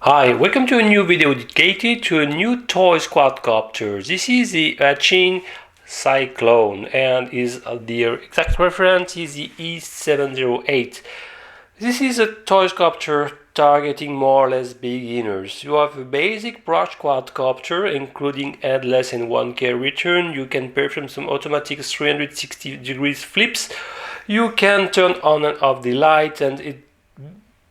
Hi, welcome to a new video dedicated to a new toy quadcopter. This is the Eachine Cyclone and the exact reference is the E708. This is a toy copter targeting more or less beginners. You have a basic brush quadcopter including headless and 1K return. You can perform some automatic 360 degrees flips. You can turn on and off the light, and it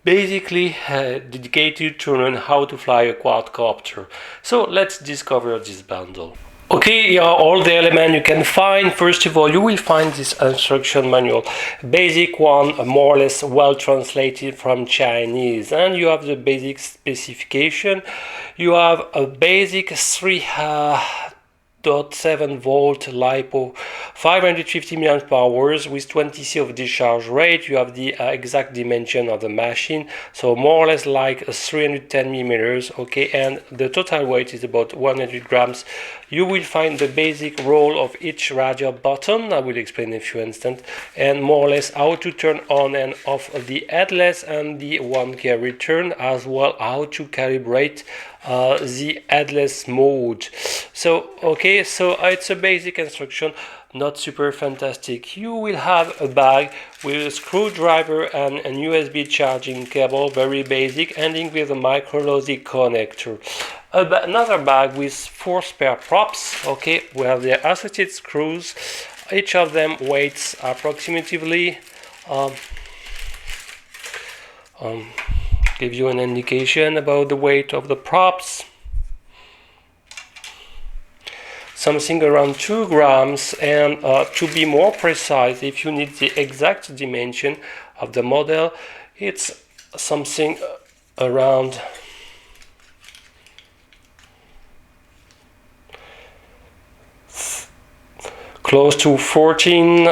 basically dedicated to learn how to fly a quadcopter. So let's discover this bundle. Okay, here are all the elements you can find. First of all, you will find this instruction manual, basic one, more or less well translated from Chinese, and you have the basic specification. You have a basic 3.7 volt LiPo, 550 mAh with 20 C of discharge rate. You have the exact dimension of the machine, so more or less like a 310 millimeters. Okay, and the total weight is about 100 grams. You will find the basic role of each radio button. I will explain in a few instants, and more or less how to turn on and off the headless and the 1K return, as well how to calibrate the headless mode. So okay, so it's a basic instruction, not super fantastic. You will have a bag with a screwdriver and a USB charging cable, very basic, ending with a micro logic connector. Another bag with 4 spare props. Okay, we have the associated screws. Each of them weighs approximately give you an indication about the weight of the props. Something around 2 grams, and to be more precise, if you need the exact dimension of the model, it's something around close to 14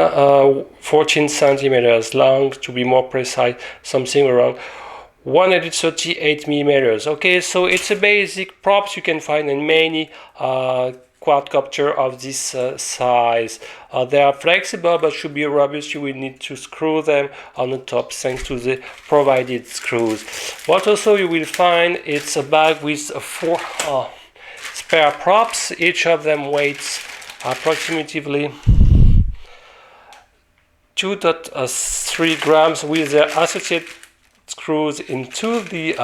centimeters long, to be more precise, something around 138 millimeters. Okay, so it's a basic props you can find in many quadcopter of this size. They are flexible but should be robust. You will need to screw them on the top thanks to the provided screws. What also you will find, it's a bag with 4 spare props. Each of them weighs approximately 2.3 grams with the associated screws into the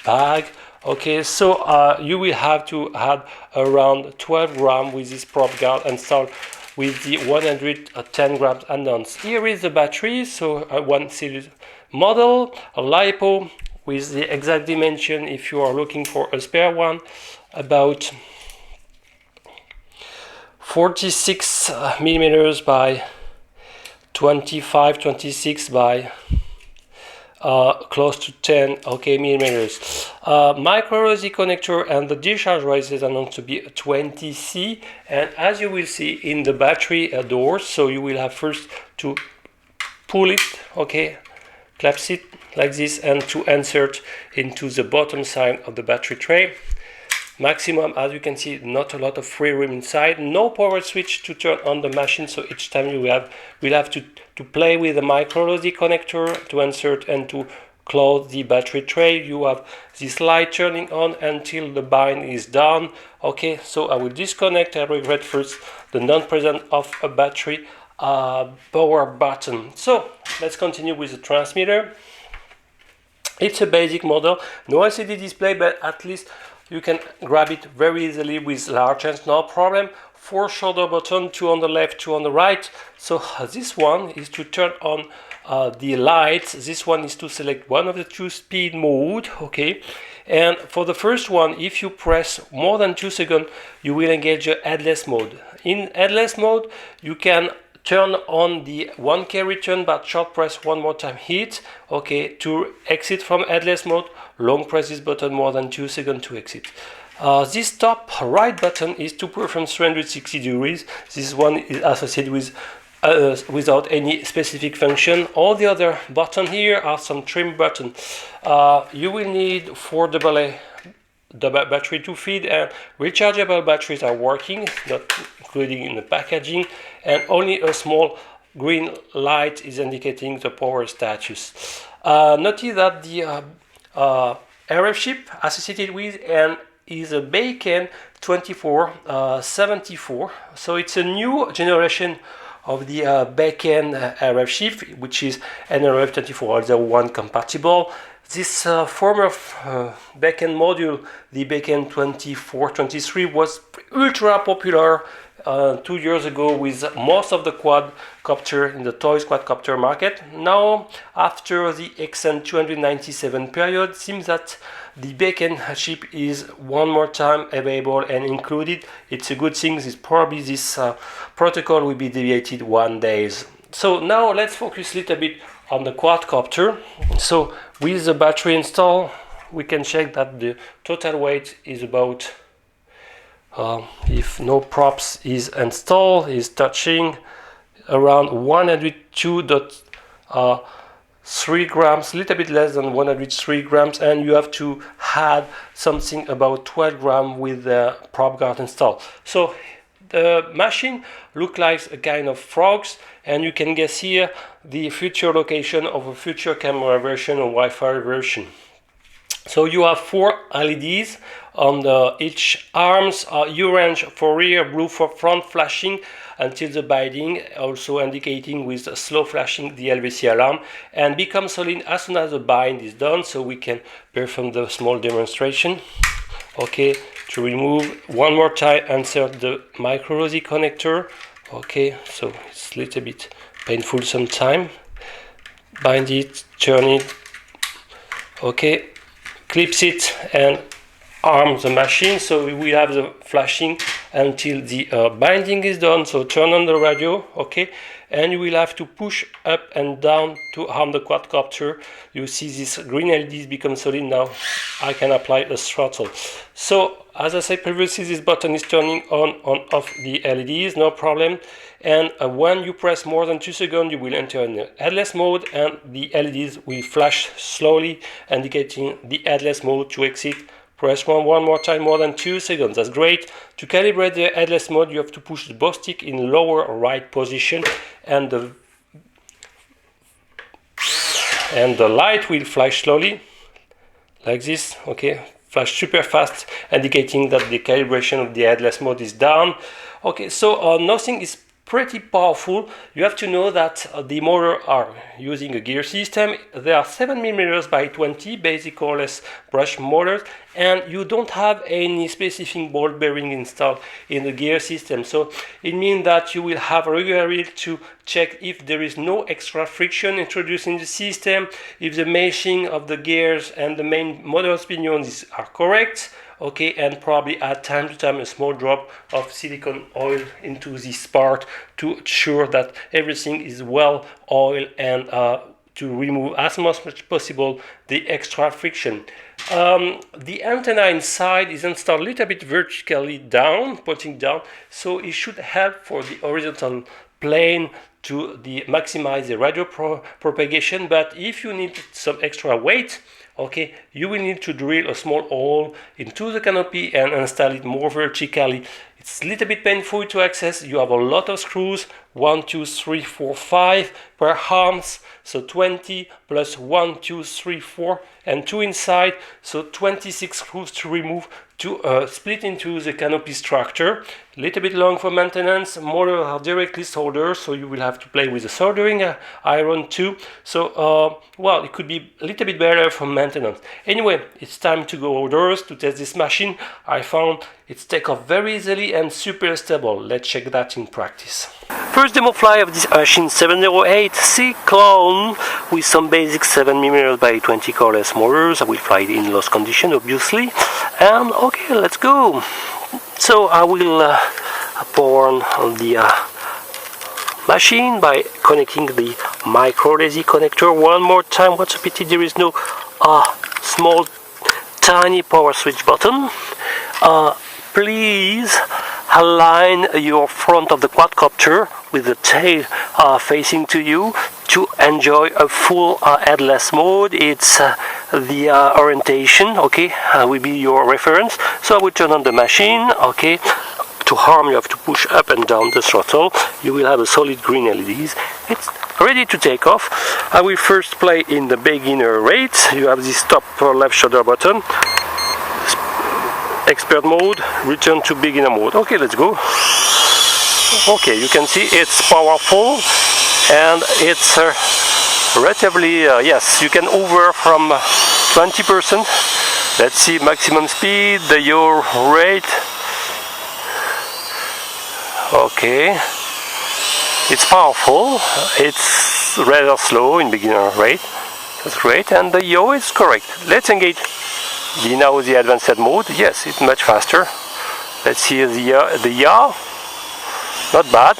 bag. Okay, so you will have to add around 12 grams with this prop guard installed with the 110 grams add-ons. Here is the battery, so one series model, a LiPo with the exact dimension if you are looking for a spare one, about 46 millimeters by 26 by close to 10 millimeters. Micro logic connector, and the discharge rate is announced to be 20 C, and as you will see in the battery doors, so you will have first to pull it, okay, clasp it like this, and to insert into the bottom side of the battery tray. Maximum, as you can see, not a lot of free room inside. No power switch to turn on the machine, so each time you will have to play with the micro logic connector to insert and to close the battery tray. You have this light turning on until the bind is done. Okay, so I will disconnect. I regret first the non-present of a battery power button. So let's continue with the transmitter. It's a basic model, no LCD display, but at least you can grab it very easily with large hands, no problem. 4 shoulder buttons, 2 on the left, 2 on the right. So this one is to turn on the lights. This one is to select one of the 2 speed mode. Okay, and for the first one, if you press more than 2 seconds, you will engage a headless mode. In headless mode, you can turn on the 1K return, but short press one more time, hit. Okay, to exit from headless mode, long press this button more than 2 seconds to exit. This top right button is to perform 360 degrees. This one is associated with without any specific function. All the other buttons here are some trim buttons. You will need 4 AA the battery to feed, and rechargeable batteries are working, not including in the packaging, and only a small green light is indicating the power status. Notice that the RF chip associated with, and is a Banggood 2474. So it's a new generation of the Banggood RF chip, which is nRF2401 compatible. This former Banggood module, the Banggood 2423, was ultra popular 2 years ago with most of the quadcopter in the toys quadcopter market. Now, after the XN297 period, it seems that the Banggood chip is one more time available and included. It's a good thing. Probably this protocol will be deviated one day. So now let's focus a little bit on the quadcopter. So with the battery installed, we can check that the total weight is about, if no props is installed, is touching around 102.3 grams, a little bit less than 103 grams, and you have to add something about 12 grams with the prop guard installed. So the machine looks like a kind of frogs, and you can guess here the future location of a future camera version or Wi-Fi version. So you have 4 LEDs on each arms, orange for rear, blue for front flashing until the binding, also indicating with slow flashing the LVC alarm, and become solid as soon as the bind is done. So we can perform the small demonstration. Okay, to remove one more time, insert the micro Rosie connector. Okay, so it's a little bit painful sometimes. Bind it, turn it. Okay, clips it and arm the machine. So we have the flashing until the binding is done. So turn on the radio, okay, and you will have to push up and down to arm the quadcopter. You see this green LEDs become solid. Now I can apply a throttle. So as I said previously, this button is turning on off the LEDs, no problem. And when you press more than 2 seconds, you will enter in the headless mode, and the LEDs will flash slowly, indicating the headless mode to exit. Press one more time, more than 2 seconds. That's great. To calibrate the headless mode, you have to push the bow stick in lower right position, and the light will flash slowly, like this. Okay, flash super fast, indicating that the calibration of the headless mode is down. Okay, so nothing is pretty powerful. You have to know that the motor are using a gear system. They are 7mm by 20 basic or less brush motors, and you don't have any specific ball bearing installed in the gear system. So it means that you will have regularly to check if there is no extra friction introduced in the system, if the meshing of the gears and the main motor pinions are correct. Okay, and probably add time to time a small drop of silicone oil into this part to ensure that everything is well oiled, and to remove as much as possible the extra friction. The antenna inside is installed a little bit vertically down, pointing down, so it should help for the horizontal plane to maximize the radio propagation. But if you need some extra weight, okay, you will need to drill a small hole into the canopy and install it more vertically. It's a little bit painful to access. You have a lot of screws, 1, 2, 3, 4, 5 per arms, so 20 plus 1, 2, 3, 4, and 2 inside, so 26 screws to remove to split into the canopy structure. A little bit long for maintenance. Motors are directly soldered, so you will have to play with the soldering iron too. So, well, it could be a little bit better for maintenance. Anyway, it's time to go outdoors to test this machine. I found it takes off very easily and super stable. Let's check that in practice. First demo fly of this Eachine 708 cyclone with some basic 7mm by 20 cordless motors. I will fly it in lost condition, obviously. And okay, let's go. So I will power on the machine by connecting the micro Rosie connector one more time. What's a pity there is no small tiny power switch button. Please align your front of the quadcopter with the tail facing to you to enjoy a full headless mode. It's the orientation, okay, will be your reference. So I will turn on the machine, okay. To arm, you have to push up and down the throttle. You will have a solid green LEDs. It's ready to take off. I will first play in the beginner rate. You have this top left shoulder button, expert mode, return to beginner mode. Okay, let's go. Okay, you can see it's powerful and it's relatively, yes, you can hover from 20%. Let's see maximum speed, the yaw rate. Okay, it's powerful, it's rather slow in beginner rate. That's great, and the yaw is correct. Let's engage now the advanced mode. Yes, it's much faster. Let's see the yaw. Not bad.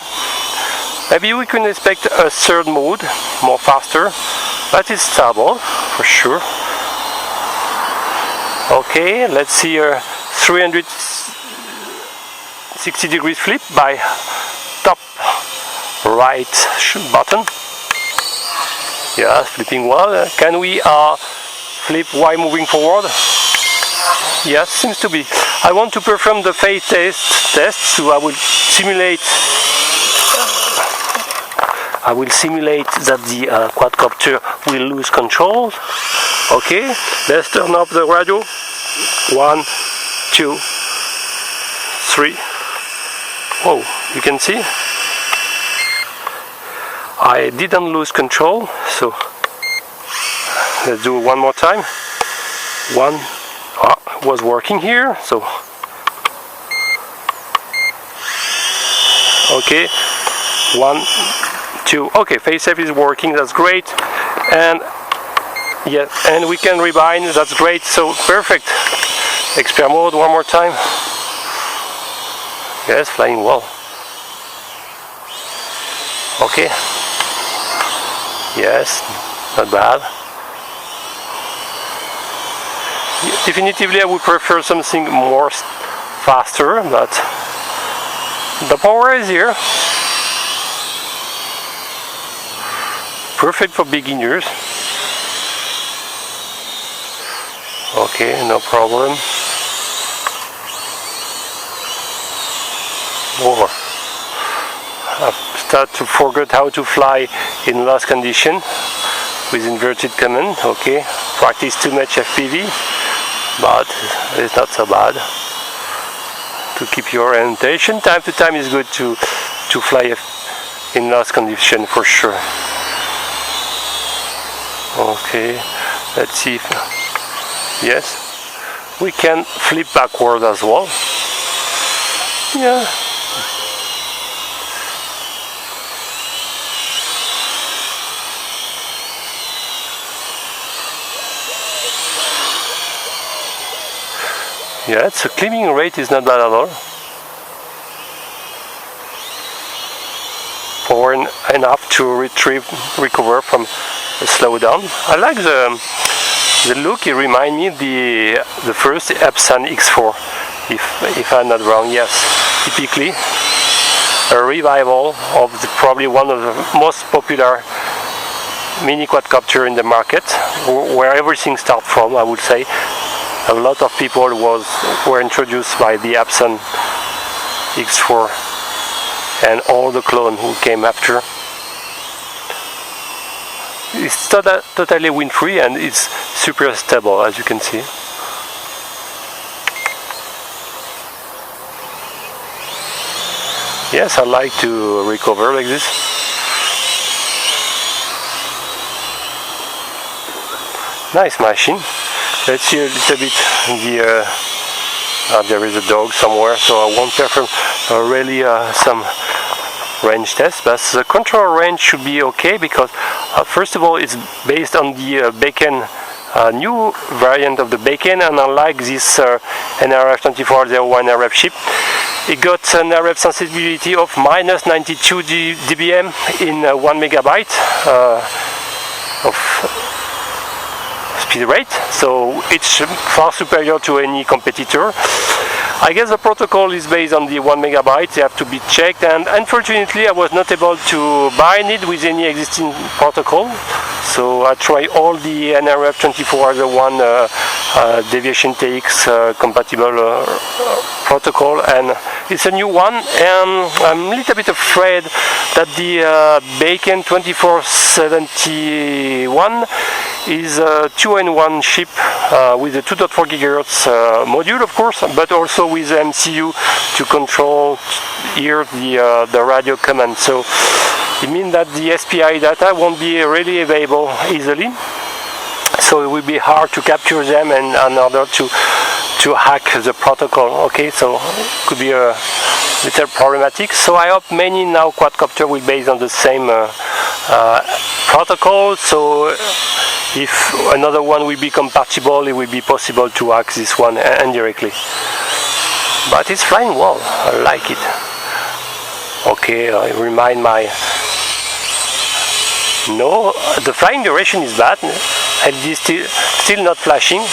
Maybe we can expect a third mode, more faster, but it's stable for sure. Okay, let's see a 360 degrees flip by top right button. Yeah, flipping well. Can we flip while moving forward? Yes, seems to be. I want to perform the phase test, so I will simulate that the quadcopter will lose control. Okay, let's turn up the radio. 1, 2, 3. Whoa, you can see I didn't lose control, so let's do it one more time. One was working here, so okay, 1, 2. Okay, phase safe is working, that's great. And yeah, and we can rebind, that's great, so perfect. Expert mode one more time. Yes, flying well. Okay. Yes, not bad. Definitively I would prefer something more faster, but the power is here. Perfect for beginners. Okay, no problem. Over. I've started to forget how to fly in lost condition with inverted command. Okay, practice too much FPV, but it's not so bad. To keep your orientation, time to time is good to fly in lost condition for sure. Okay, let's see if, yes, we can flip backward as well. Yeah. Yeah, so climbing rate is not bad at all. Power enough to recover from a slowdown. I like the look. It reminds me the first Epson X4, if I'm not wrong. Yes, typically a revival of probably one of the most popular mini quadcopter in the market, where everything starts from. I would say a lot of people were introduced by the Epson X4 and all the clone who came after. It's totally wind-free and it's super stable, as you can see. Yes, I like to recover like this. Nice machine. Let's see a little bit there is a dog somewhere, so I won't perform really some range test, but the control range should be okay because first of all it's based on the Bacon new variant of the Bacon, and unlike this NRF2401 RF chip, it got an RF sensitivity of minus 92 dBm in 1 megabyte of speed rate, so it's far superior to any competitor. I guess the protocol is based on the 1 megabyte, they have to be checked, and unfortunately I was not able to bind it with any existing protocol, so I tried all the NRF2401 deviation TX compatible protocol, and it's a new one, and I'm a little bit afraid that the Bacon 2471 is a 2-in-1 chip with a 2.4 GHz module, of course, but also with MCU to control here the radio command. So it means that the SPI data won't be really available easily. So it will be hard to capture them and in order to hack the protocol. Okay, so it could be a little problematic. So I hope many now quadcopter will be based on the same protocol. So if another one will be compatible, it will be possible to hack this one indirectly. But it's flying well. I like it. Okay, I remind my. No, the flying duration is bad. LED still not flashing.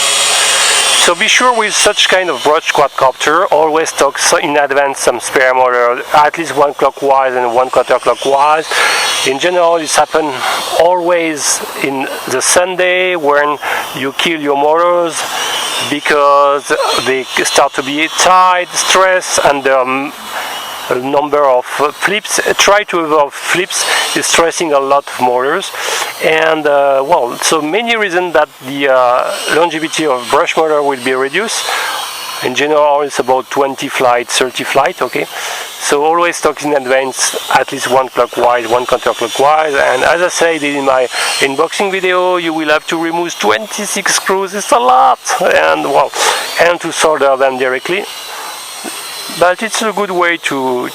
So be sure with such kind of broach quadcopter, always stock in advance some spare motor, at least one clockwise and one counterclockwise. In general, this happens always in the Sunday when you kill your motors because they start to be tight, stressed, and a number of flips. Try to avoid flips is stressing a lot of motors, and well, so many reasons that the longevity of brush motor will be reduced. In general, it's about 20 flight, 30 flight. Okay, so always stock in advance at least one clockwise, one counterclockwise. And as I said in my unboxing video, you will have to remove 26 screws. It's a lot, and well, and to solder them directly. But it's a good way to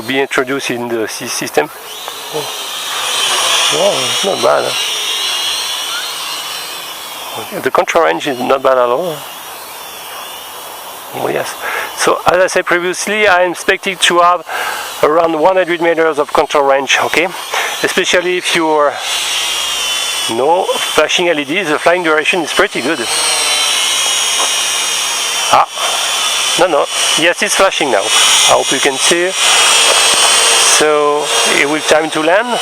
be introduced in the system. Oh, it's not bad. Huh? The control range is not bad at all. Oh yes. So as I said previously, I am expecting to have around 100 meters of control range. Okay, especially if you're no flashing LEDs, the flying duration is pretty good. Ah. No, yes, it's flashing now. I hope you can see. So it will time to land,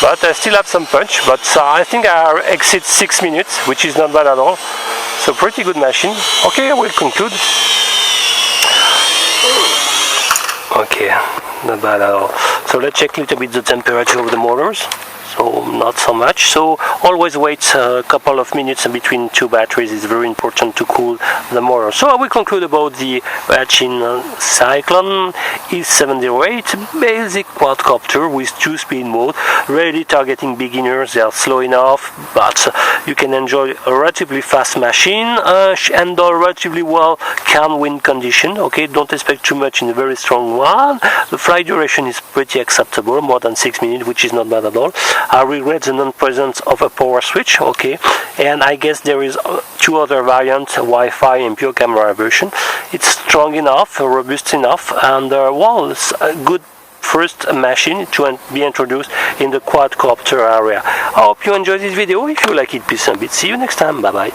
but I still have some punch. But I think I exceed 6 minutes, which is not bad at all. So pretty good machine. Okay, I will conclude. Okay, not bad at all. So let's check a little bit the temperature of the motors. So not so much. So always wait a couple of minutes between two batteries. It's very important to cool the motor. So I will conclude about the Eachine Cyclone E708 basic quadcopter with 2-speed mode, really targeting beginners. They are slow enough, but you can enjoy a relatively fast machine and a relatively well calm wind condition. Okay, don't expect too much in a very strong one. The flight duration is pretty acceptable, more than 6 minutes, which is not bad at all. I regret the non-presence of a power switch. Okay, and I guess there is two other variants, Wi-Fi and pure camera version. It's strong enough, robust enough, and well, it's a good first machine to be introduced in the quadcopter area. I hope you enjoyed this video. If you like it, please send it. See you next time. Bye bye.